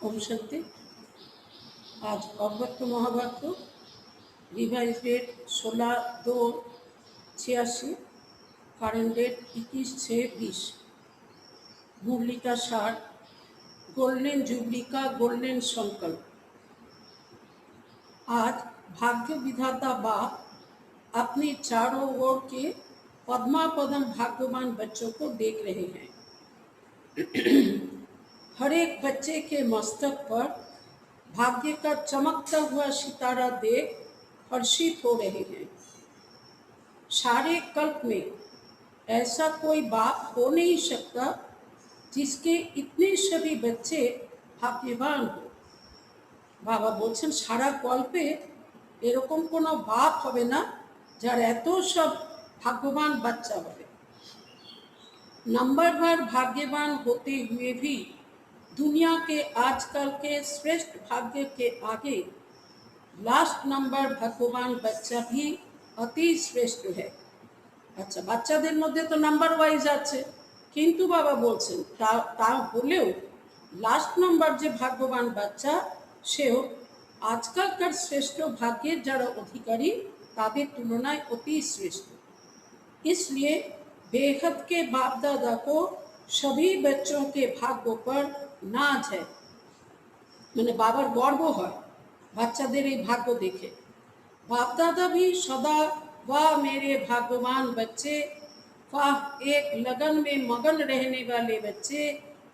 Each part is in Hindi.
ओम शांति। आज अव्यक्त महावाक्य रिवाइज डेट 16/2/86, कारेंट डेट 21/6/20। मुरली का सार, गोल्डन जुबली का गोल्डन संकल्प। आज भाग्य विधाता बाप अपने चारों ओर के पद्मापदम भाग्यवान बच्चों को देख रहे हैं। हर एक बच्चे के मस्तक पर भाग्य का चमकता हुआ सितारा देख हर्षित हो रहे हैं। सारे कल्प में ऐसा कोई बाप हो नहीं सकता जिसके इतने सभी बच्चे भाग्यवान हो। बाबा बोलছেন সারা কল্পে এরকম কোনো বাপ হবে না যার এত সব ভাগ্যবান বাচ্চা হবে। नंबरवार भाग्यवान होते हुए भी दुनिया के आजकल के श्रेष्ठ भाग्य के आगे लास्ट नंबर भाग्यवान बच्चा भी अति श्रेष्ठ है। अच्छा, বাচ্চাদের মধ্যে তো নাম্বার ওয়াইজ আছে, কিন্তু বাবা বলছেন তা হলেও লাস্ট নাম্বার যে ভাগ্যবান বাচ্চা সেও আজকালকার শ্রেষ্ঠ ভাগ্যের যারা অধিকারী তাদের তুলনায় অতি श्रेष्ठ। इसलिए बेहद के बाप दादा को सभी बच्चों के भाग्यों पर नाज है। मैंने बाबार गर्व है বাচ্চাদের এই ভাগ্য দেখে। बाप दादा भी सदा वाह मेरे भाग्यवान बच्चे, वाह एक लगन में मगन रहने वाले बच्चे,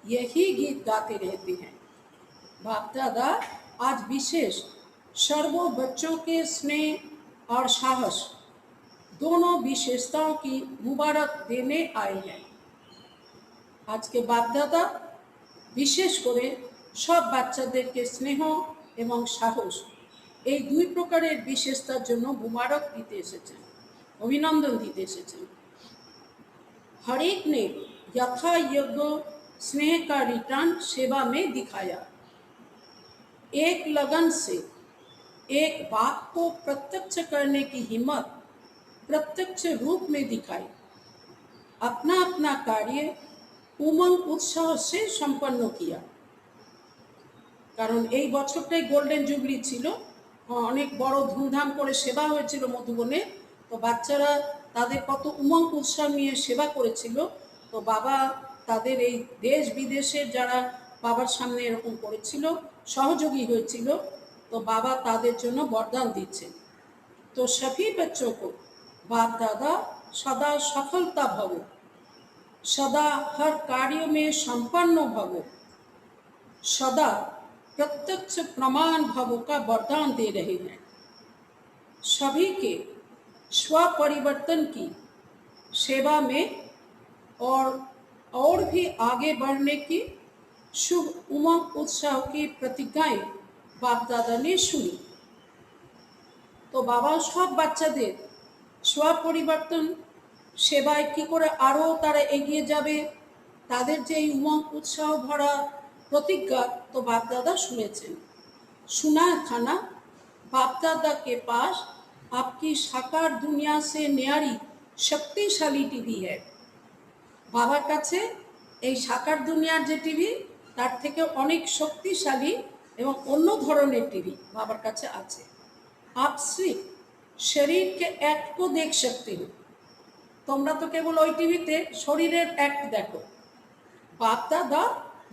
यही गीत गाते रहते हैं। बाप दादा आज विशेष सर्वों बच्चों के स्नेह और साहस दोनों विशेषताओं की मुबारक देने आए हैं। आज के बाप दादा विशेष করে সব বাচ্চাদেরকে স্নেহ এবং সাহস এই দুই প্রকারের বিশেষতার জন্য মুবারক দিতে এসেছেন, অভিনন্দন দিতে এসেছেন। हर एक ने यथा योग्य स्नेह का रिटर्न सेवा में दिखाया। एक लगन से एक बात को प्रत्यक्ष करने की हिम्मत प्रत्यक्ष रूप में दिखाई। अपना अपना कार्य उमंग उत्साह से संपन्न किया। कारण এই বছরটাই গোল্ডেন জুবলি ছিল, অনেক বড় ধুমধাম করে সেবা হয়েছিল মধুবনে। তো বাচ্চারা তাদের কত উমঙ্গ উৎসাহ নিয়ে সেবা করেছিল। তো বাবা তাদের এই দেশ বিদেশের যারা বাবার সামনে এরকম করেছিল, সহযোগী হয়েছিল, তো বাবা তাদের জন্য বরদান দিচ্ছেন। तो सभी बच्चों को बाप दादा सदा सफलता भवो, सदा हर कार्य में संपन्न भवो, सदा प्रत्यक्ष प्रमाण भवो का वरदान दे रहे हैं। सभी के स्व परिवर्तन की सेवा में और भी आगे बढ़ने की शुभ उमंग उत्साह की प्रतिज्ञाएं बाप दादा ने सुनी। तो बाबा सब বাচ্চাদের স্ব পরিবর্তন সেবায় কি করে আরও তারা এগিয়ে যাবে তাদের যে উমঙ্গ উৎসাহ ভরা प्रतिज्ञा तो बाप दादा सुनेছেন। सुना था ना, बाप दादा के पास आपकी साकार दुनिया से न्यारी शक्तिशाली टीवी है। बाबार काছে এই সাকার দুনিয়ার যে টিভি তার থেকে অনেক শক্তিশালী এবং অন্য ধরনের টিভি বাবার কাছে আছে। आप सिर्फ शरीर के एक्ट को देख सकते हो। তোমরা তো কেবল ওই টিভিতে শরীরের অ্যাক্ট দেখো। बाप दादा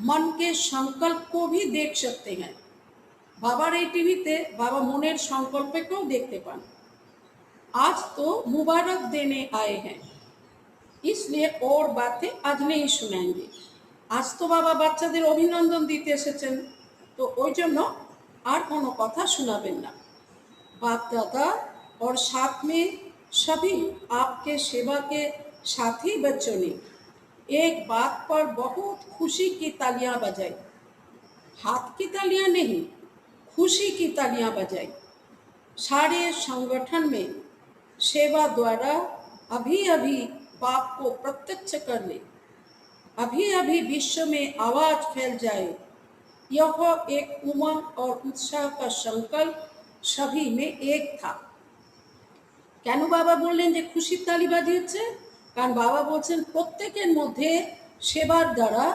मन के संकल्प को भी देख सकते हैं। बाबार এই টিভিতে बाबा মনের সংকল্পকেও দেখতে পান। आज तो मुबारक देने आए हैं, इसलिए और बातें आज नहीं सुनाएंगे। आज तो बाबा বাচ্চাদের অভিনন্দন দিতে এসেছেন, তো ওই জন্য আর কোনো কথা শোনাবেন না। बाप दादा और साथ में सभी आपके सेवा के साथी बच्चों ने एक बात पर बहुत खुशी की तालियां बजाई। हाथ की तालियां नहीं, खुशी की तालियां बजाई। सारे संगठन में सेवा द्वारा अभी अभी बाप को प्रत्यक्ष कर ले, अभी अभी विश्व में आवाज फैल जाए। यह एक उमंग और उत्साह का संकल्प सभी में एक था। কেন বাবা বললেন যে খুশির তালি বাজিয়েছে? কারণ বাবা বলছেন প্রত্যেকের মধ্যে সেবার দ্বারা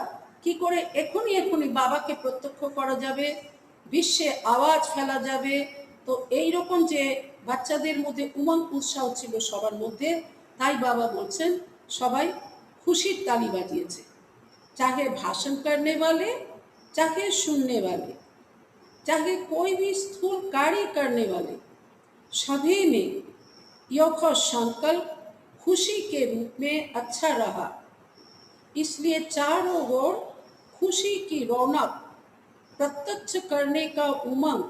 কি করে এখনই এখনই বাবাকে প্রত্যক্ষ করা যাবে, বিশ্বে আওয়াজ ফেলা যাবে। তো এই রকম যে বাচ্চাদের মধ্যে উমঙ্গ উৎসাহ ছিল সবার মধ্যে, তাই বাবা বলছেন সবাই খুশির ताली বাজিয়েছে। चाहे भाषण करने वाले, चाहे सुनने वाले, चाहे कोई भी स्थूल कार्य करने वाले, सभी में यह संकल्प खुशी के रूप में अच्छा रहा। इसलिए चारों ओर खुशी की रौनक, प्रत्यक्ष करने का उमंग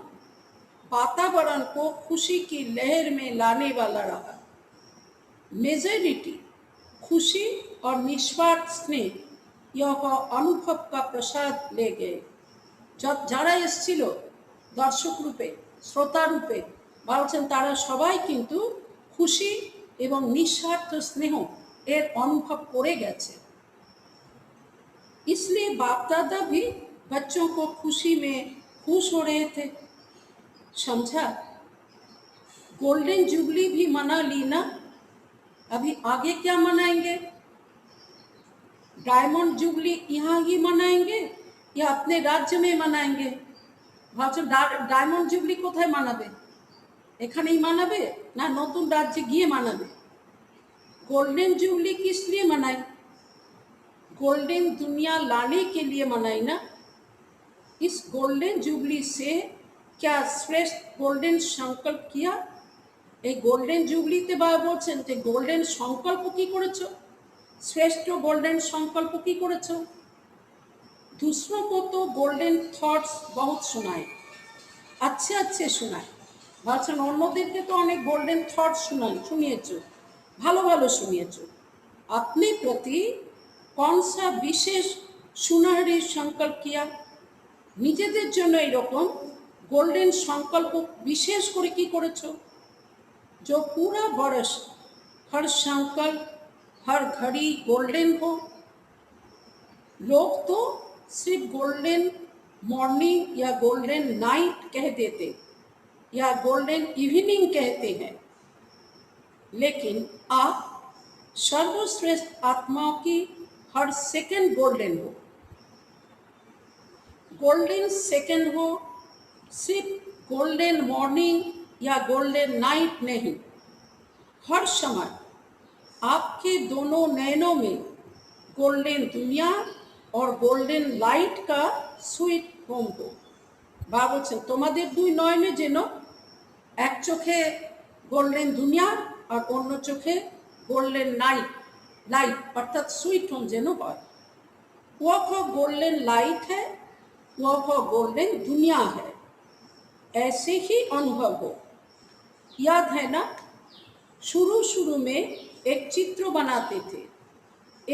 वातावरण को खुशी की लहर में लाने वाला रहा। मेजॉरिटी खुशी और निस्वार्थ स्नेह यह अनुभव का प्रसाद ले गए। যারা এসেছিল দর্শক রূপে, শ্রোতা রূপে, বলছেন তারা সবাই কিন্তু খুশি এবং নিঃস্বার্থ স্নেহ এর অনুভব করে গেছে। इसलिए बाप दादा भी बच्चों को खुशी में खुश हो रहे थे। समझा? गोल्डन जुबली भी मना ली ना, अभी आगे क्या मनाएंगे? डायमंड जुबली यहाँ ही मनाएंगे या अपने राज्य में मनाएंगे? ভাবছেন ডায়মন্ড জুবলি কোথায় মানাবে? এখানেই মানাবে না নতুন রাজ্যে গিয়ে মানাবে? गोल्डन जुबली किस लिए मनाई? गोल्डन दुनिया लाने के लिए मनाई ना। इस गोल्डन जुबली से क्या श्रेष्ठ गोल्डन संकल्प किया? এই গোল্ডেন জুবলিতে বাবা বলছেন যে গোল্ডেন সংকল্প কি করেছো, শ্রেষ্ঠ গোল্ডেন সংকল্প কি করেছো? दूसरों को तो गोल्डन थॉट्स बहुत सुनाए, अच्छे अच्छे सुनाए। বলছেন অন্যদেরকে তো অনেক গোল্ডেন থট শুনিয়েছো, ভালো ভালো শুনিয়েছো। अपने प्रति कौन सा विशेष सुनहरी संकल्प किया? নিজেদের জন্য এরকম গোল্ডেন সংকল্প বিশেষ করে কি করেছো? जो पूरा बरस हर संकल्प हर घड़ी गोल्डन हो। लोग तो सिर्फ गोल्डन मॉर्निंग या गोल्डन नाइट कह देते या गोल्डन इवनिंग कहते हैं, लेकिन आप सर्वश्रेष्ठ आत्माओं की हर सेकंड गोल्डन हो। गोल्डन सेकंड हो, सिर्फ गोल्डन मॉर्निंग या गोल्डन नाइट नहीं, हर समय आपके दोनों नयनों में गोल्डन दुनिया और गोल्डन लाइट का स्वीट होम हो। বাবা বলছেন তোমাদের দুই নয়নে যেন এক চোখে গোল্ডেন দুনিয়া আর অন্য চোখে গোল্ডেন लाइट अर्थात स्वीट होम যেন হয়। वह गोल्डन लाइट है, वह गोल्डन दुनिया है, ऐसे ही अनुभव हो। याद है ना, शुरू शुरू में एक चित्र बनाते थे,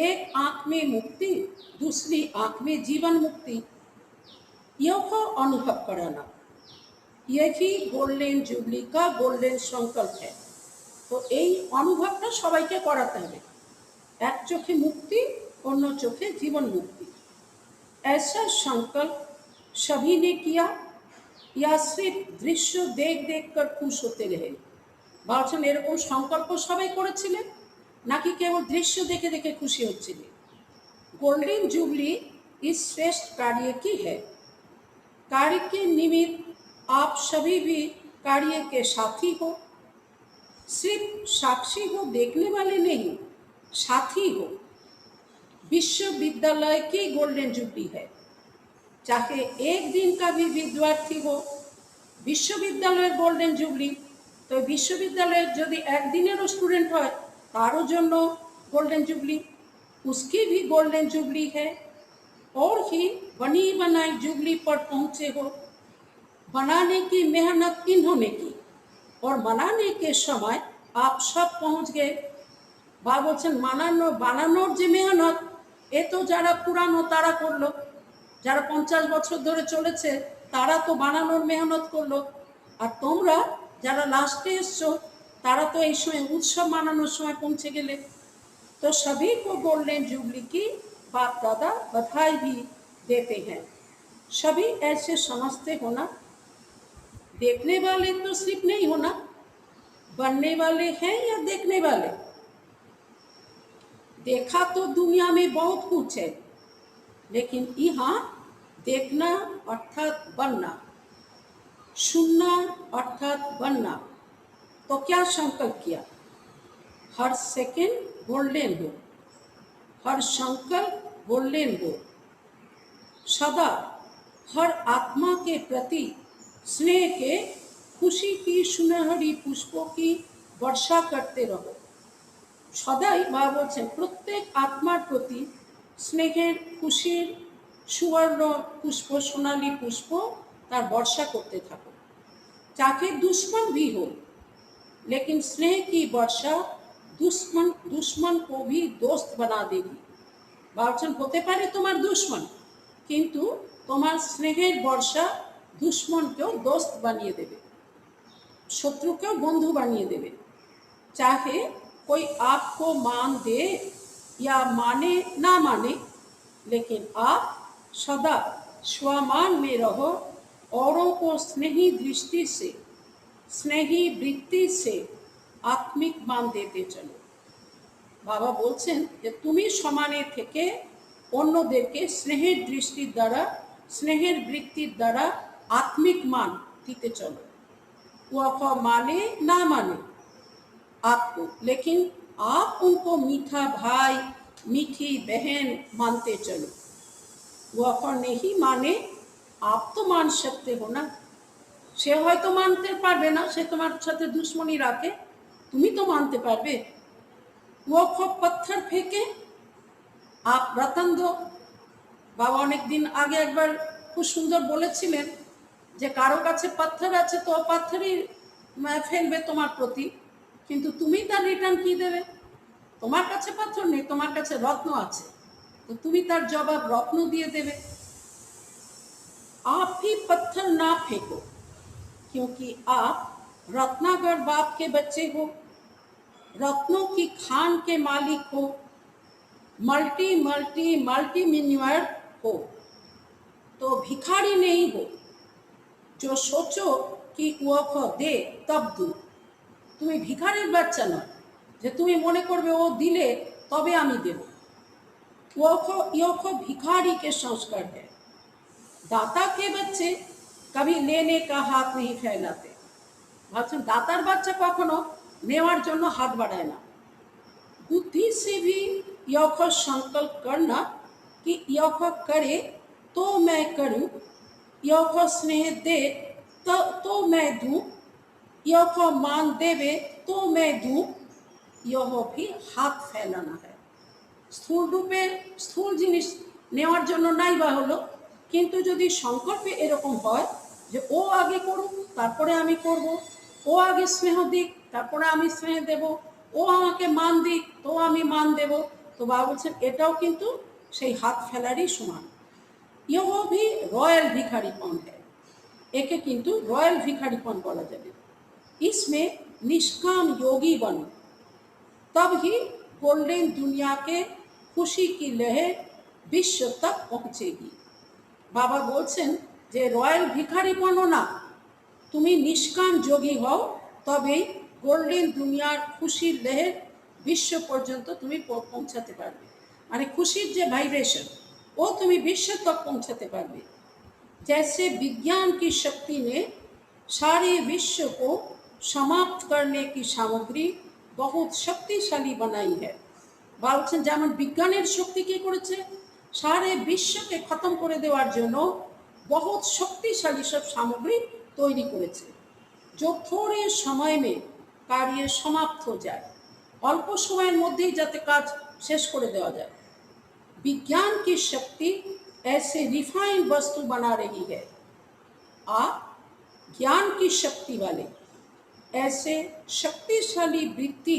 एक आंख में मुक्ति, दूसरी आंख में जीवन मुक्ति। यह अनुभव कराना, यही गोल्डन जुबली का गोल्डन संकल्प है। तो এই অনুভবটা সবাইকে করাতে হবে, এক চোখে মুক্তি অন্য চোখে জীবন মুক্তি। ऐसा संकल्प सभी ने किया या सिर्फ दृश्य देख देख कर खुश होते रहे? বলছেন এরকম সংকল্প সবাই করেছিলেন নাকি কেবল দৃশ্য দেখে দেখে খুশি হচ্ছিলেন? गोल्डन जुबली इस श्रेष्ठ कार्य की है। कार्य के निमित्त आप सभी भी कार्य के साथी हो, सिर्फ साक्षी हो, देखने वाले नहीं, साथी हो। विश्वविद्यालय की गोल्डन जुबली है, चाहे एक दिन का भी विद्यार्थी हो, विश्वविद्यालय गोल्डन जुबली। तो विश्वविद्यालय यदि एक दिनेरो स्टूडेंट है तारो जन्नो गोल्डन जुबली, उसकी भी गोल्डन जुबली है। और ही बनी बनाई जुबली पर पहुँचे हो। बनाने की मेहनत इन्होंने की और मनाने के समय आप सब पहुँच गए। বা বলছেন বানানোর যে মেহনত এ তো যারা পুরানো তারা করলো, যারা 50 বছর ধরে চলেছে তারা তো বানানোর মেহনত করলো, আর তোমরা যারা লাস্টে এসছো তারা তো এই সময় উৎসব মানানোর সময় পৌঁছে গেলে। तो सभी को गोल्डन जुबली की बाप दादा बधाई भी देते हैं। सभी ऐसे समझते हो ना, देखने वाले तो सिर्फ नहीं होना, बनने वाले हैं या देखने वाले? देखा तो दुनिया में बहुत कुछ है, लेकिन यहाँ देखना अर्थात बनना, सुनना अर्थात बनना। तो क्या संकल्प किया? हर सेकंड गोल्डन हो, हर संकल्प गोल्डन हो। सदा हर आत्मा के प्रति स्नेह के, खुशी की सुनहरी पुष्पों की वर्षा करते रहो। সদাই বাবা বলছেন প্রত্যেক আত্মার প্রতি স্নেহের, খুশির সুবর্ণ পুষ্প, সোনালী পুষ্প তার বর্ষা করতে থাকো। चाहे दुश्मन भी हो, लेकिन स्नेह की वर्षा दुश्मन को भी दोस्त बना देगी। বলছেন হতে পারে তোমার দুশ্মন, কিন্তু তোমার স্নেহের বর্ষা দুশ্মনকেও দোস্ত বানিয়ে দেবে, শত্রুকেও বন্ধু বানিয়ে দেবে। चाहे कोई आपको मान दे या माने ना माने, लेकिन आप सदा स्वमान में रहो, औरों को स्नेही दृष्टि से, स्नेही वृत्ति से आत्मिक मान देते चलो। বাবা বলছেন যে তুমি সমানে থেকে অন্যদেরকে স্নেহের দৃষ্টির দ্বারা, স্নেহের বৃত্তির দ্বারা আত্মিক মান দিতে চলো। वो माने ना माने आपको, लेकिन आप उनको मीठा भाई, मीठी बहन मानते चलो। वो अगर नहीं माने, आप तो मान सकते हो ना। সে হয়তো মানতে পারবে না, সে তোমার সাথে দুশ্মনী রাখে, তুমি তো মানতে পারবে। वो खूब पत्थर फेंके आप रतन दो। বাবা অনেক দিন আগে একবার খুব সুন্দর বলেছিলেন যে কারো কাছে পাথর আছে তো পাথরই ফেলবে তোমার প্রতি, কিন্তু তুমি তার রিটার্ন কি দেবে? তোমার কাছে পাথর নেই, তোমার কাছে রত্ন আছে, তো তুমি তার জবাব রত্ন দিয়ে দেবে। आप ही पत्थर ना फेंको, क्योंकि आप रत्नागर बाप के बच्चे हो, रत्नों की खान के मालिक हो, मल्टी मल्टी मल्टी मिलियनेयर हो, तो भिखारी नहीं हो जो सोचो कि वो दे तब दू। তুমি ভিখারির বাচ্চা নয় যে তুমি মনে করবে ও দিলে তবে আমি দেব। वो भिखारी के संस्कार है। दाता के बच्चे कभी लेने का हाथ नहीं फैलाते। ভাবছেন দাতার বাচ্চা কখনো নেওয়ার জন্য হাত বাড়ায় না। बुद्धि से भी यह संकल्प करना कि यह करे तो मैं करूं, यह स्नेह दे तो मैं दूं, यह मान देवे तो मैं दूं, यह भी हाथ फैलाना है। স্থূল রূপে স্থূল জিনিস নেওয়ার জন্য নাই বা হলো, কিন্তু যদি সংকল্পে এরকম হয় যে ও আগে করুক তারপরে আমি করব, ও আগে স্নেহ দিক তারপরে আমি স্নেহ দেব, ও আমাকে মান দিক তো আমি মান দেব, তো বাবা বলছেন এটাও কিন্তু সেই হাত ফেলারই সমান। यह भी रॉयल भिखारीपन है, एके किंतु रॉयल भिखारीपन बोला जाए। इसमें निष्काम योगी बनो, तब ही गोल्डन दुनिया के खुशी की लहर विश्व तक पहुँचेगी। बाबा बोलছেন যে রয়্যাল ভিখারিপনও না, তুমি নিষ্কাম যোগী হও, তবেই গোল্ডেন দুনিয়ার খুশির লহর বিশ্ব পর্যন্ত তুমি পৌঁছাতে পারবে। মানে খুশির যে ভাইব্রেশন वो तुम्हें विश्व तक पहुंचाते पारबे। जैसे विज्ञान की शक्ति ने सारे विश्व को समाप्त करने की सामग्री बहुत शक्तिशाली बनाई है। বলছেন যেমন বিজ্ঞানের শক্তি কি করেছে, सारे विश्वকে खत्म করে দেওয়ার জন্য बहुत शक्तिशाली सब सामग्री तैरी करेছে, जो थोड़े समय में कार्य समाप्त हो जाए, अल्प সময়ের মধ্যেই যাতে কাজ শেষ করে দেওয়া যায়। विज्ञान की शक्ति ऐसे रिफाइंड वस्तु बना रही है। आप ज्ञान की शक्ति वाले ऐसे शक्तिशाली वृत्ति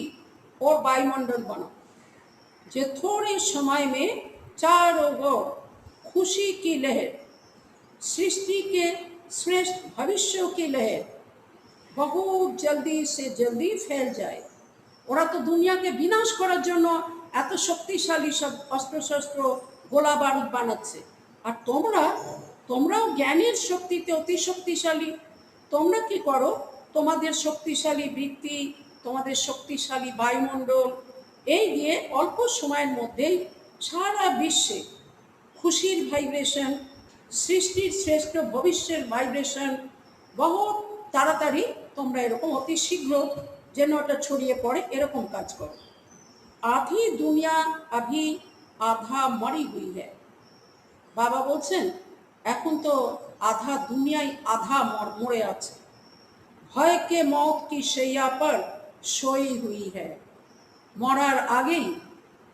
और वायुमंडल बनो, जो थोड़े समय में चारों ओर खुशी की लहर, सृष्टि के श्रेष्ठ भविष्य की लहर बहुत जल्दी से जल्दी फैल जाए। ওরা তো দুনিয়াকে বিনাশ করার জন্য এত শক্তিশালী সব অস্ত্রশস্ত্র গোলা বারুদ বানাচ্ছে, আর তোমরাও জ্ঞানের শক্তিতে অতি শক্তিশালী। তোমরা কি করো, তোমাদের শক্তিশালী বৃত্তি, তোমাদের শক্তিশালী বায়ুমণ্ডল এই দিয়ে অল্প সময়ের মধ্যেই সারা বিশ্বে খুশির ভাইব্রেশন, সৃষ্টির শ্রেষ্ঠ ভবিষ্যের ভাইব্রেশন বহুত তাড়াতাড়ি তোমরা এরকম অতি শীঘ্র যেন ওটা ছড়িয়ে পড়ে এরকম কাজ করো। আধি দুনিয়া আভি আধা মরি হুই হ্যায়। বাবা বলছেন এখন তো আধা দুনিয়ায় আধা মরে আছে। ভয় কে মौत की शैया पर सोई हुई है। মরার আগেই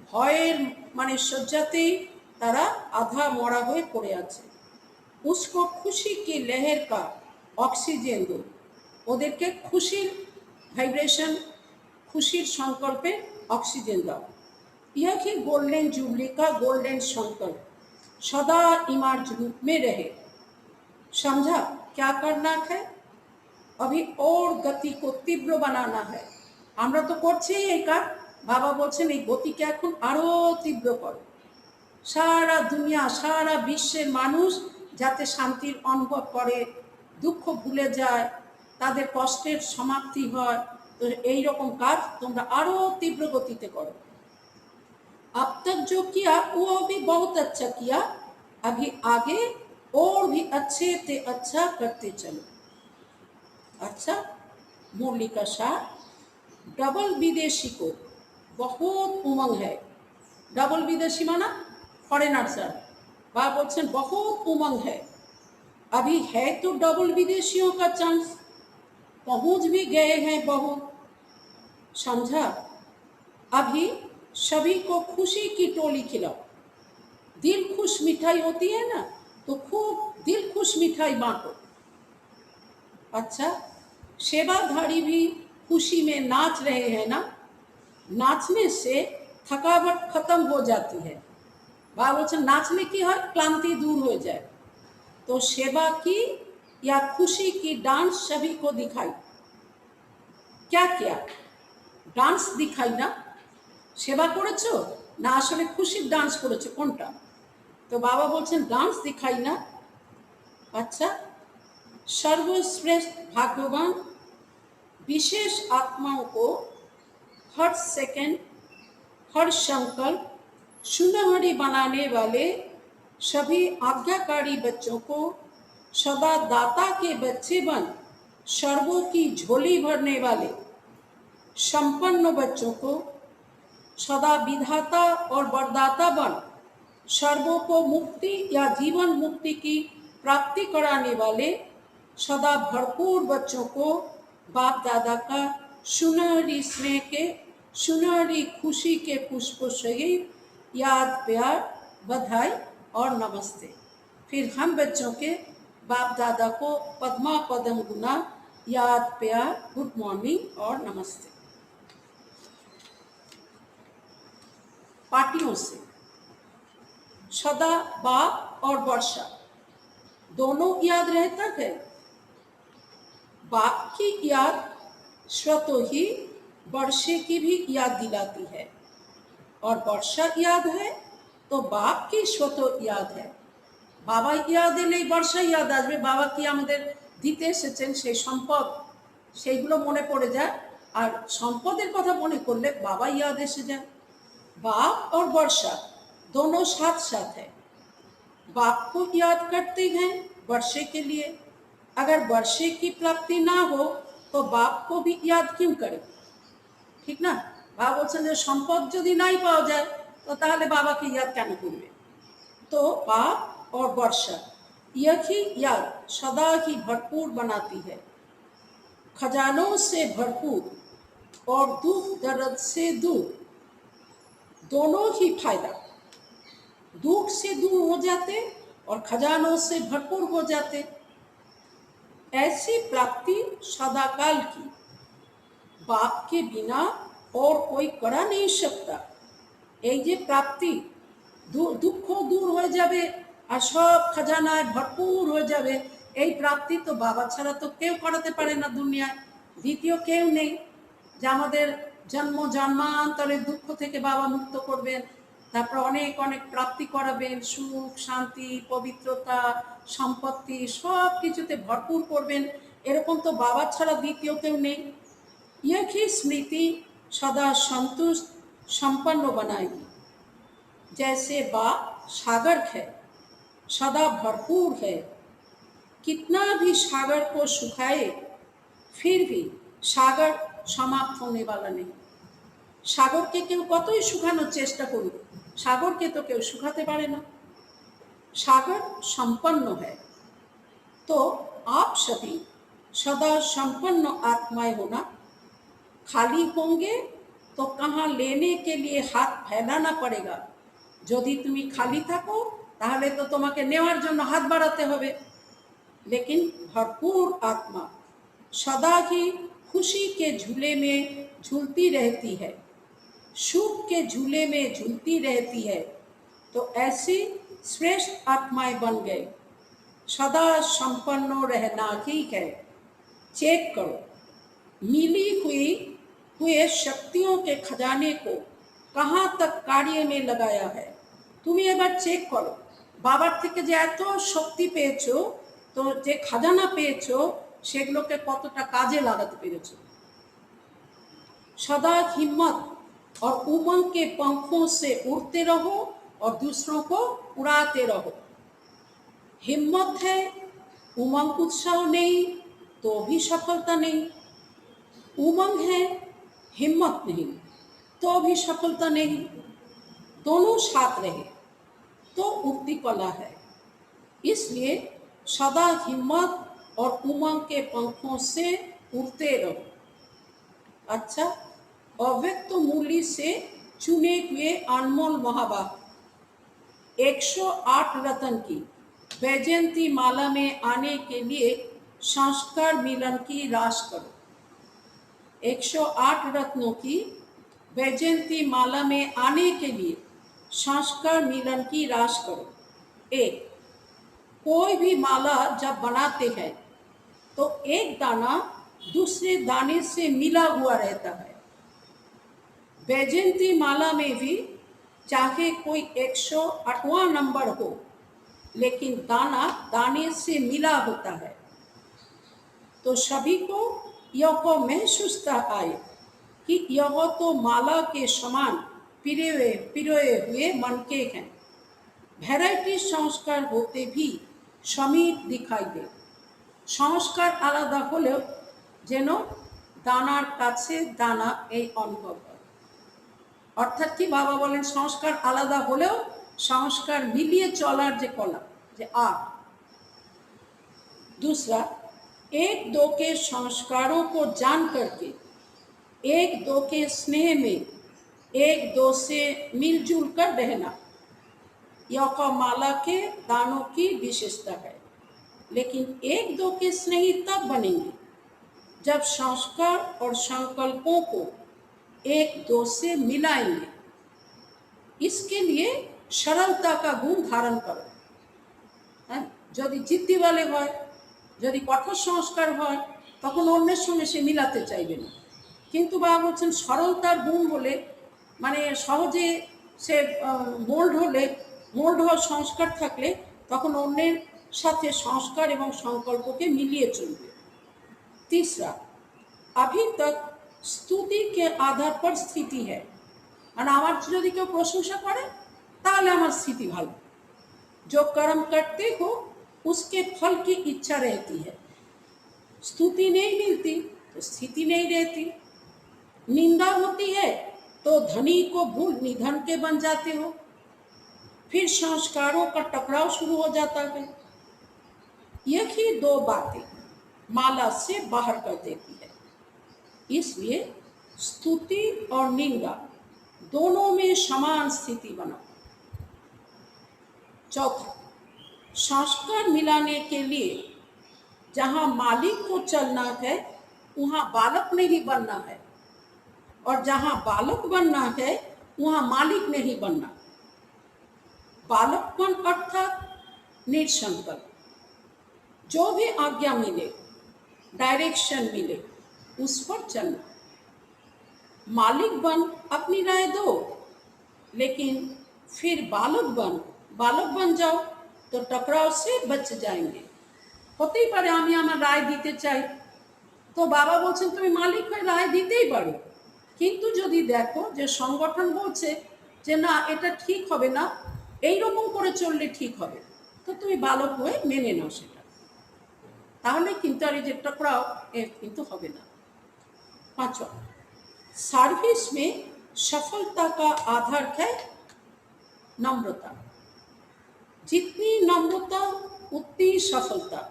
ভয়ের মানে শয্যাতেই তারা আধা মরা হয়ে পড়ে আছে। उसको खुशी की लहर का ऑक्सीजन दो। ওদেরকে খুশির ভাইব্রেশন, খুশির সংকল্পে অক্সিজেন দাও। यह ही गोल्डन जुबली का गोल्डन संकल्प सदा इमर्ज रूप में रहे। समझा क्या करना है? अभी और गति को तीव्र बनाना है। আমরা তো করছি এই কাজ। বাবা বলছেন এই গতিকে এখন আরো তীব্র করো। সারা দুনিয়া সারা বিশ্বের মানুষ যাতে শান্তির অনুভব করে, দুঃখ ভুলে যায়, তাদের কষ্টের সমাপ্তি হয়, তো এই রকম কাজ তোমরা আরো তীব্র গতিতে করো। अब तक जो किया वो भी बहुत अच्छा किया, अभी आगे और भी अच्छे से अच्छा करते चलो। अच्छा, मुरली का सार डबल विदेशी को बहुत उमंग है। डबल विदेशी माना फॉरेनर सर। बाबा बोलছেন बहुत उमंग है। अभी है तो डबल विदेशियों का चांस, पहुंच भी गए हैं बहुत। समझा? अभी सभी को खुशी की टोली खिलाओ। दिल खुश मिठाई होती है ना, तो खूब दिल खुश मिठाई बांटो। अच्छा, सेवाधारी भी खुशी में नाच रहे हैं ना, नाचने से थकावट खत्म हो जाती है। बाबा बोलছেন नाचने की হয় क्लांति दूर हो जाए। तो सेवा की या खुशी की डांस सभी को दिखाई। क्या किया? डांस दिखाई ना, सेवा করেছো না আসলে খুশির ডান্স করেছো কোনটা? তো বাবা বলছেন ডান্স দিখাই না। अच्छा, सर्वश्रेष्ठ भाग्यवान विशेष आत्माओं को हर सेकंड हर संकल्प सुनहरी बनाने वाले सभी आज्ञाकारी बच्चों को सदा दाता के बच्चे बन सर्वों की झोली भरने वाले संपन्न बच्चों को सदा विधाता और वरदाता बन सर्वों को मुक्ति या जीवन मुक्ति की प्राप्ति कराने वाले सदा भरपूर बच्चों को बाप दादा का सुनहरी स्नेह के सुनहरी खुशी के पुष्पों सहित याद प्यार बधाई और नमस्ते। फिर हम बच्चों के बाप दादा को पद्मा पदम गुना याद प्यार गुड मॉर्निंग और नमस्ते। पार्टियों से सदा बाप और वर्षा दोनों याद रहता है। बाप की याद स्वतः ही वर्षे की भी याद दिलाती है, और वर्षा याद है तो बाप की स्वतः याद है। बाबा याद এলেই বর্ষা ইয়াদ আসবে। বাবা কি আমাদের দিতে এসেছেন সেই সম্পদ, সেইগুলো মনে পড়ে যায়। আর সম্পদের কথা মনে করলে বাবা याद এসে যায়। बाप और वर्षा दोनों साथ साथ है। बाप को याद करते हैं वर्षे के लिए। अगर वर्षे की प्राप्ति ना हो तो बाप को भी याद क्यों करें? ठीक ना? बाबा বলছেন যে সম্পদ যদি নাই পাওয়া যায় তো তাহলে বাবাকে याद কেন করবে? तो बाप और वर्षा यही याद सदा ही भरपूर बनाती है। खजानों से भरपूर और दुख दर्द से दूर, दोनों ही फायदा। दुख से दूर हो जाते और खजानों से भरपूर हो जाते। ऐसी प्राप्ति सदाकाल की बाप के बिना और कोई करा नहीं सकता। এই যে প্রাপ্তি, দুঃখ দূর হয়ে যাবে আর সব খাজানায় ভরপুর হয়ে যাবে, এই প্রাপ্তি তো বাবা ছাড়া তো কেউ করাতে পারে না দুনিয়ায়। দ্বিতীয় কেউ নেই যে আমাদের জন্ম জন্মান্তরের দুঃখ থেকে বাবা মুক্ত করবেন, তারপর অনেক অনেক প্রাপ্তি করাবেন, সুখ শান্তি পবিত্রতা সম্পত্তি সব কিছুতে ভরপুর করবেন। এরকম তো বাবা ছাড়া দ্বিতীয় কেউ নেই। यही स्मृति सदा संतुष्ट संपन्न बनाएगी। जैसे बा सागर है, सदा भरपूर है। कितना भी सागर को सुखाए फिर भी सागर समाप्त होने वाला नहीं। সাগরকে কেউ কতই শুকানোর চেষ্টা করুক, সাগরকে তো কেউ শুকাতে পারে না। सागर संपन्न है। तो आप सभी सदा संपन्न आत्माएं होना। खाली होंगे तो कहाँ लेने के लिए हाथ फैलाना पड़ेगा। यदि तुम्हें खाली থাকো তাহলে তো তোমাকে নেওয়ার জন্য হাত বাড়াতে হবে। लेकिन भरपूर आत्मा सदा ही खुशी के झूले में झूलती रहती है, सुख के झूले में झूलती रहती है। तो ऐसी श्रेष्ठ आत्माएं बन गए। सदा संपन्न रहना ही है। चेक करो, मिली हुए शक्तियों के खजाने को कहाँ तक कार्य में लगाया है। তুমি এবার চেক করো, বাবার থেকে যে এত শক্তি পেয়েছো, তো যে খাজানা পেয়েছো সেগুলোকে কতটা কাজে লাগাতে পেরেছো। सदा हिम्मत और उमंग के पंखों से उड़ते रहो और दूसरों को उड़ाते रहो। हिम्मत है, उमंग उत्साह नहीं तो भी सफलता नहीं। उमंग है, हिम्मत नहीं तो भी सफलता नहीं। दोनों साथ रहे तो उक्ति कला है। इसलिए सदा हिम्मत और उमंग के पंखों से उड़ते रहो। अच्छा, अव्यक्त मूल्य से चुने हुए अनमोल महावाक्य 108 रत्न की वैजयंती माला में आने के लिए संस्कार मिलन की राश करो। 108 रत्नों की वैजयंती माला में आने के लिए संस्कार मिलन की राश करो। एक, कोई भी माला जब बनाते हैं तो एक दाना दूसरे दाने से मिला हुआ रहता है। वैजयंती माला में भी चाहे कोई 108वां नंबर हो, लेकिन दाना दाने से मिला होता है। तो सभी को यह महसूस आए कि यह तो माला के समान पिरोए हुए मनके हैं। ভ্যারাইটি সংস্কার होते भी समीप दिखाई दे। সংস্কার আলাদা হলেও যেন দানার কাছে দানা এই অনুভব হয়। অর্থাৎ কি বাবা বলেন, সংস্কার আলাদা হলেও সংস্কার মিলিয়ে চলার যে কলা, যে आर्ट। दूसरा, एक दो के संस्कारों को जान करके एक दो के स्नेह में एक दो से मिलजुल कर रहना, यह माला के दानों की विशेषता है। लेकिन एक दो के स्नेही तब बनेंगे जब संस्कार और संकल्पों को एक दो से मिलाएंगे। इसके लिए सरलता का गुण धारण करो। यदि जिद्दी वाले হয়, যদি কঠোর সংস্কার হয়, তখন অন্যের সঙ্গে সে মিলাতে চাইবে না। কিন্তু বাবা বলছেন সরলতার গুণ বলে, মানে সহজে সে মোল্ড হওয়ার সংস্কার থাকলে তখন অন্যের সাথে সংস্কার এবং সংকল্পকে মিলিয়ে চলবে। तीसरा, अभी तक स्तुति के आधार पर स्थिति है। মানে আমার যদি কেউ প্রশংসা করে তাহলে আমার স্থিতি ভালো। जो कर्म करते हो उसके फल की इच्छा रहती है। स्तुति नहीं मिलती तो स्थिति नहीं रहती। निंदा होती है तो धनी को भूल निधन के बन जाते हो। फिर संस्कारों का टकराव शुरू हो जाता है। यही दो बातें माला से बाहर कर देती है। इसलिए स्तुति और निंदा दोनों में समान स्थिति बनाओ। चौथा, संस्कार मिलाने के लिए जहाँ मालिक को चलना है वहाँ बालक नहीं बनना है, और जहाँ बालक बनना है वहाँ मालिक नहीं बनना। बालकपन अर्थात निसंकल्प। जो भी आज्ञा मिले, डायरेक्शन मिले, उस पर चलना। मालिक बन अपनी राय दो, लेकिन फिर बालक बन जाओ तो टकराव से बच जाएंगे। হতেই পারে আমি আমার রায় দিতে চাই, তো বাবা বলছেন তুমি মালিক হয়ে রায় দিতেই পারো, কিন্তু যদি দেখো যে সংগঠন বলছে যে না এটা ঠিক হবে না, এইরকম করে চললে ঠিক হবে, তো তুমি ভালো করে মেনে নাও সেটা, তাহলে কিন্তু আর এই যে टकराव কিন্তু হবে না। पांचवा, सर्विस में सफलता का आधार है नम्रता। जितनी नम्रता उतनी सफलता।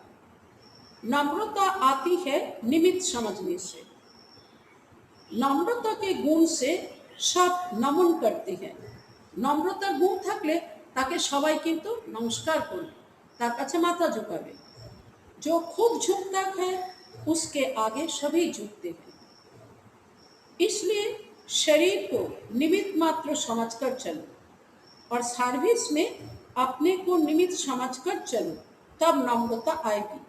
नम्रता आती है निमित्त समझने से। नम्रता के गुण से सब नमन करते हैं। নম্রতার গুণ থাকলে তাকে সবাই কিন্তু নমস্কার করবে, তার কাছে মাথা ঝুঁকাবে। जो खुद झुकता है उसके आगे सभी झुकते हैं। इसलिए शरीर को निमित्त मात्र समझकर चलो और सर्विस में अपने को निमित्त समझकर चलो, तब नम्रता आएगी।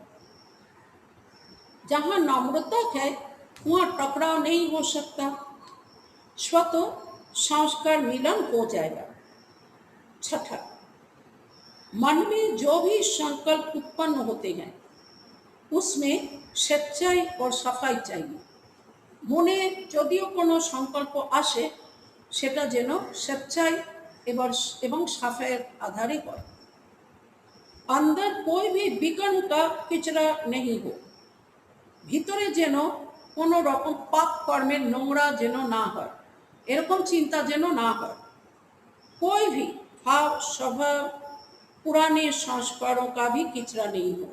जहाँ नम्रता है वहाँ टकराव नहीं हो सकता, स्वतः संस्कार मिलन हो जाएगा। छठा, मन में जो भी संकल्प उत्पन्न होते हैं उसमें सच्चाई और सफाई चाहिए। মনে যদিও কোনো সংকল্প আসে সেটা যেন सच्चाई এবং সাফাইয়ের আধারে হয়। अंदर कोई भी विकर्ण का किचरा नहीं हो। ভিতরে যেন কোনো রকম পাপ কর্মের নোংরা যেন না হয়, এরকম চিন্তা যেন না হয়। कोई भी भाव स्वभाव पुराने संस्कारों का भी किचरा नहीं हो।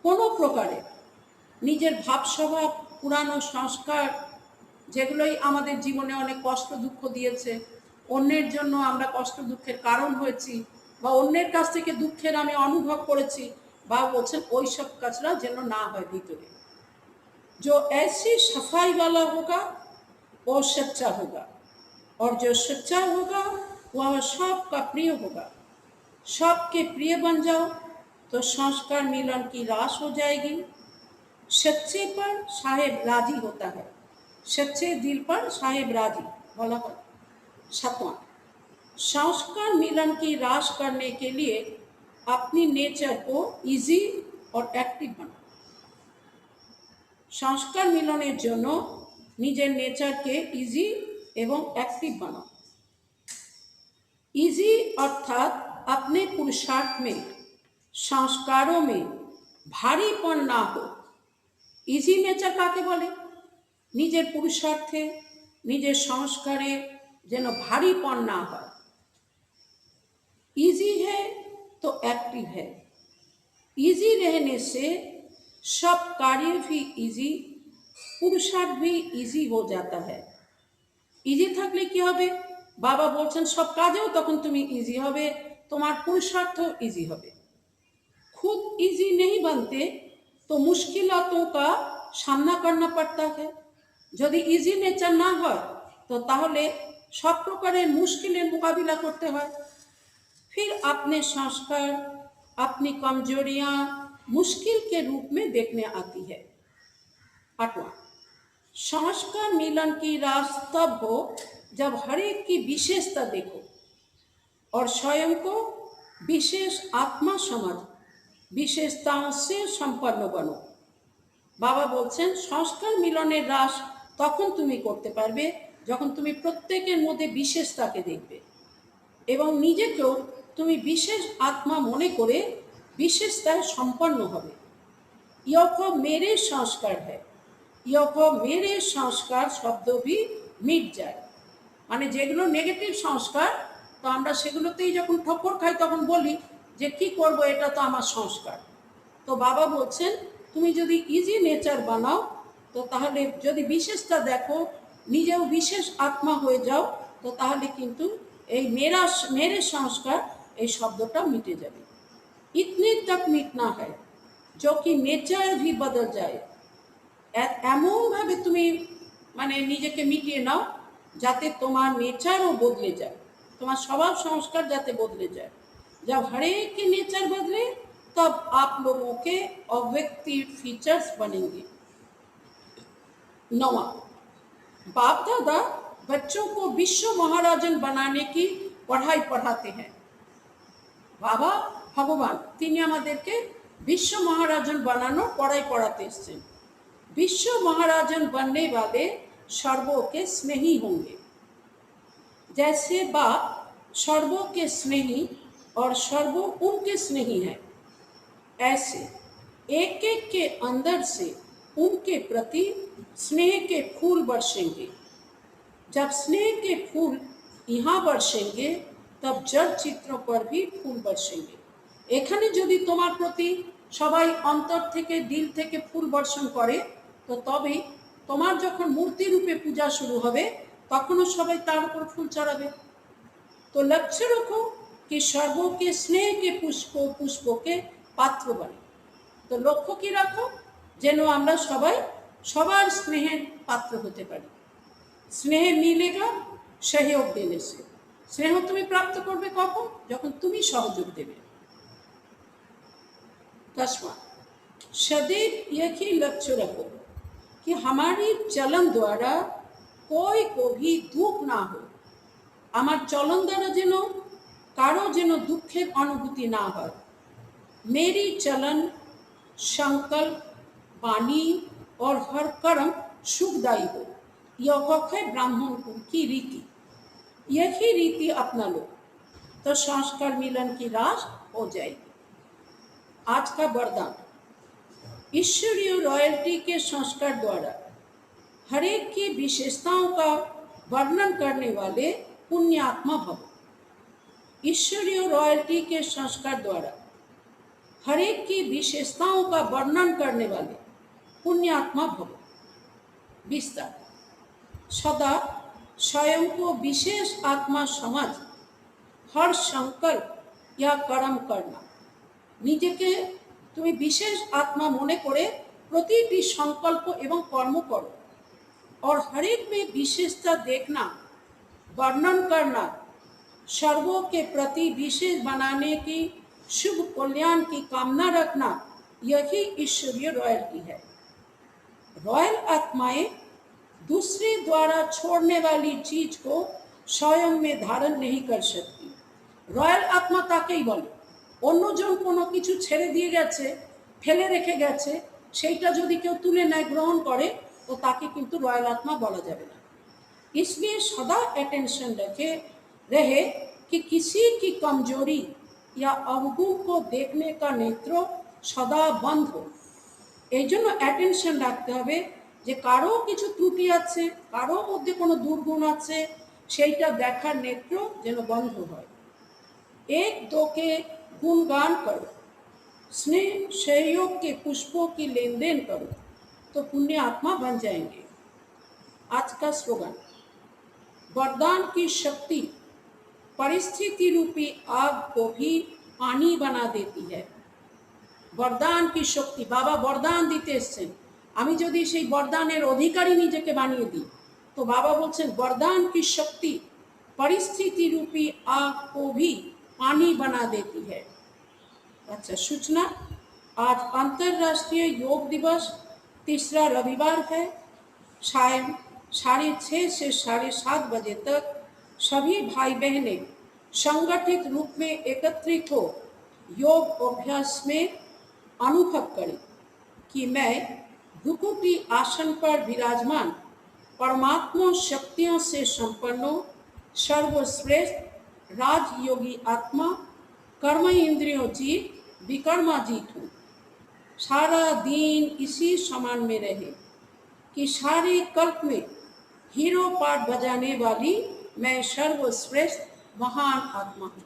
কোনো প্রকারে নিজের ভাব স্বভাব পুরানো সংস্কার যেগুলোই আমাদের জীবনে অনেক কষ্ট দুঃখ দিয়েছে, অন্যের জন্য আমরা কষ্ট দুঃখের কারণ হয়েছি, বা অন্যের কাছ থেকে দুঃখের আমি অনুভব করেছি, বা বলছেন ওই সব কাজরা যেন না হয় ভিতরে। जो ऐसी सफाई वाला होगा वो सच्चा होगा, और जो सच्चा होगा वह सबका प्रिय होगा। सबके प्रिय बन जाओ तो संस्कार मिलन की रास हो जाएगी। सच्चे पर साहेब राजी होता है, सच्चे दिल पर साहेब राजी बोला है। सातवां, संस्कार मिलन की रास करने के लिए अपनी नेचर को इजी और एक्टिव बनाओ। संस्कार मिलনের জন্য নিজের নেচারকে ইজি এবং অ্যাক্টিভ বানাও। इजी अर्थात अपने पुरुषार्थ में संस्कारों में भारीपन ना हो। इजी नेचार काके बोले? निजेर पुरुषार्थे निजेर संस्कारे जेन भारीपन ना हो। इजी है तो एक्टिव है। इजी रहने से सब कार्य भी इजी, पुरुषार्थ भी इजी हो जाता है। इजी থাকলে কি হবে? বাবা বলছেন সব কাজেও তখন তুমি ইজি হবে, তোমার পুরুষার্থ ইজি হবে। खुद इजी नहीं बनते तो मुश्किलातों का सामना करना पड़ता है। যদি ইজি নেচার না হয় তো তাহলে সব প্রকারের মুশকিলের মোকাবিলা করতে হয়। फिर अपने संस्कार अपनी कमजोरियां मुश्किल के रूप में देखने आती है। आठवां, संस्कार मिलन की रास तब हो जब हर एक की विशेषता देखो और स्वयं को विशेष आत्मा समझ विशेषताओं से संपन्न बनो। बाबा बोलছেন संस्कार मिलনের রাস তখন তুমি করতে পারবে যখন তুমি প্রত্যেকের মধ্যে বিশেষতাকে দেখবে এবং নিজেকেও তুমি বিশেষ আত্মা মনে করে विशेषताएं संपन्न হবে। यह मेरे संस्कार है, यह मेरे संस्कार शब्द भी मिट जाए। মানে যেগুলো নেগেটিভ সংস্কার তো আমরা সেগুলোতেই যখন ঠক্কর খাই তখন বলি যে কি করব, এটা তো আমার সংস্কার। তো বাবা বলছেন তুমি যদি ইজি নেচার বানাও তো তাহলে যদি বিশেষতা দেখো নিজেও বিশেষ আত্মা হয়ে যাও তো তাহলে কিন্তু এই মেরে সংস্কার এই শব্দটা মিটে যাবে। इतने तक मिटना है जो कि नेचर भी बदल जाए। এমন ভাবে তুমি মানে নিজেকে মিটিয়ে নাও যাতে তোমার নেচারও বদলে যায়, তোমার স্বভাব সংস্কার যাতে বদলে যায়। जब हर एक के नेचर बदले तब आप लोगों के अव्यक्ति फीचर्स बनेंगे। नौवां, बाप दादा बच्चों को विश्व महाराजन बनाने की पढ़ाई पढ़ाते हैं। बाबा भगवान তিনি আমাদেরকে विश्व महाराजन बनानोर पढ़ाई पढ़ाते एसेछेन। विश्व महाराजन बनने वाले सर्वों के स्नेही होंगे। जैसे बाप सर्वों के स्नेही और सर्वों उनके स्नेही हैं, ऐसे एक एक के अंदर से उनके प्रति स्नेह के फूल बरसेंगे। जब स्नेह के फूल यहाँ बरसेंगे तब जड़ चित्रों पर भी फूल बरसेंगे। এখানে যদি তোমার প্রতি সবাই অন্তর থেকে দিল থেকে ফুল বর্ষণ করে, তো তবেই তোমার যখন মূর্তি রূপে পূজা শুরু হবে তখনও সবাই তার উপর ফুল চড়াবে। तो लक्ष्य रखो कि सर्वों के स्नेह के पुष्पों के पात्र बने। तो लक्ष्य की रखो যেন আমরা সবাই সবার স্নেহের পাত্র হতে পারি। স্নেহ মিলেগা सहयोग देने से। স্নেহ তুমি প্রাপ্ত করবে কখন? যখন তুমি সহযোগ দেবে। 10वां, सदैव यही लक्ष्य रखो कि हमारी चलन द्वारा कोई को भी दुख ना हो। আমার চলন দ্বারা যেন কারো যেন দুঃখের অনুভূতি না হয়। मेरी चलन, संकल्प, वाणी और हर कर्म सुखदायी हो, यह है ब्राह्मण की रीति। यही रीति अपना लो तो संस्कार मिलन की राह हो जाएगी। आज का वरदान, ईश्वरीय रॉयल्टी के संस्कार द्वारा हर एक की विशेषताओं का वर्णन करने वाले पुण्यात्मा भव। ईश्वरीय रॉयल्टी के संस्कार द्वारा हर एक की विशेषताओं का वर्णन करने वाले पुण्यात्मा भव। विस्तार, सदा स्वयं को विशेष आत्मा समझ हर संकल्प या कर्म करना। নিজেকে তুমি বিশেষ আত্মা মনে করে প্রতিটি সংকল্প এবং কর্ম করো। और हर एक में विशेषता देखना, वर्णन करना, सर्वों के प्रति विशेष बनाने की शुभ कल्याण की कामना रखना, यही ईश्वरीय रॉयल्टी है। रॉयल आत्माएं दूसरे द्वारा छोड़ने वाली चीज को स्वयं में धारण नहीं कर सकती। रॉयल आत्मा ताकेই বলে অন্যজন কোনো কিছু ছেড়ে দিয়ে গেছে, ফেলে রেখে গেছে, সেইটা যদি কেউ তুলে নেয়, গ্রহণ করে, তো তাকে কিন্তু রয়্যাল আত্মা বলা যাবে না। इसलिए सदा अटेंशन रहे कि किसी की कमजोरी या अवगुण को देखने का नेत्र सदा बंद हो। এই জন্য অ্যাটেনশন রাখতে হবে যে কারো কিছু ত্রুটি আছে, কারো মধ্যে কোনো দুর্গুণ আছে, সেইটা দেখার নেত্র যেন বন্ধ হয়। एक दो के गुणगान करो, स्नेह सहयोग के पुष्पों की लेन देन करो, तो पुण्य आत्मा बन जाएंगे। आज का स्लोगन, वरदान की शक्ति परिस्थिति रूपी आग को भी पानी बना देती है। वरदान की शक्ति, बाबा वरदान দিতে এসেছেন, আমি যদি সেই বরদানের অধিকারী নিজেকে বানিয়ে দিই, তো বাবা বলছেন वरदान की शक्ति परिस्थिति रूपी आग को भी पानी बना देती है। अच्छा सूचना, आज अंतर्राष्ट्रीय योग दिवस, तीसरा रविवार है। शाम 6:30 से 7:30 बजे तक सभी भाई बहनें संगठित रूप में एकत्रित हो योग अभ्यास में अनुभव करें कि मैं भ्रुकुटी आसन पर विराजमान परमात्मा शक्तियों से संपन्न सर्वश्रेष्ठ राजयोगी आत्मा कर्म इंद्रियों जीत विकर्मा जीत हूँ। सारा दिन इसी समान में रहे कि सारे कल्प में हीरो पार्ट बजाने वाली मैं सर्वश्रेष्ठ महान आत्मा हूँ।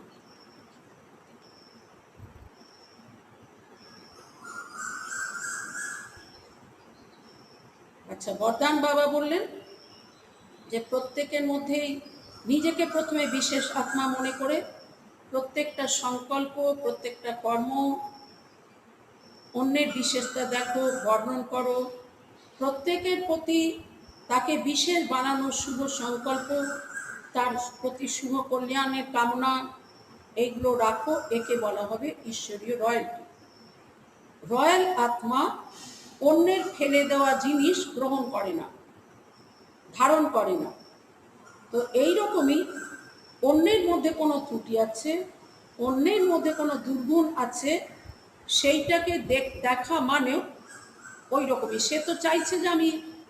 अच्छा, वरदान बाबा बोलें যে প্রত্যেকের মধ্যেই নিজেকে প্রথমে বিশেষ আত্মা মনে করে প্রত্যেকটা সংকল্প, প্রত্যেকটা কর্ম অন্যের বিশেষতা দেখো, বর্ণন করো, প্রত্যেকের প্রতি তাকে বিশেষ বানানোর শুভ সংকল্প, তার প্রতি শুভ কল্যাণের কামনা, এইগুলো রাখো। একে বলা হবে ঈশ্বরীয় রয়্যালটি। রয়্যাল আত্মা অন্যের ফেলে দেওয়া জিনিস গ্রহণ করে না, ধারণ করে না। তো এই রকমই অন্যের মধ্যে কোনো ত্রুটি আছে, অন্যের মধ্যে কোনো দুর্গুণ আছে, সেইটাকে দেখা মানেও ওই রকমই। সে তো চাইছে যে আমি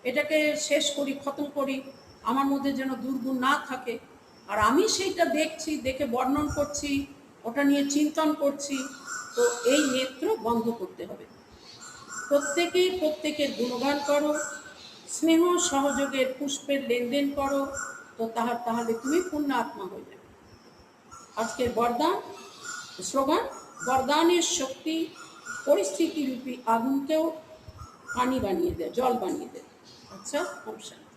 এটাকে শেষ করি, খতম করি, আমার মধ্যে যেন দুর্গুণ না থাকে। আর আমি সেইটা দেখছি, দেখে বর্ণন করছি, ওটা নিয়ে চিন্তন করছি, তো এই নেত্র বন্ধ করতে হবে। প্রত্যেকেই প্রত্যেকের গুণগান করো, স্নেহ সহযোগের পুষ্পের লেনদেন করো, তো তাহলে তুমি পূর্ণ আত্মা হয়ে যাবে। আজকের বরদান স্লোগান, বরদানের শক্তি পরিস্থিতি রূপী আগুনকেও পানি বানিয়ে দেয়, জল বানিয়ে দেয়। আচ্ছা, নমস্কার।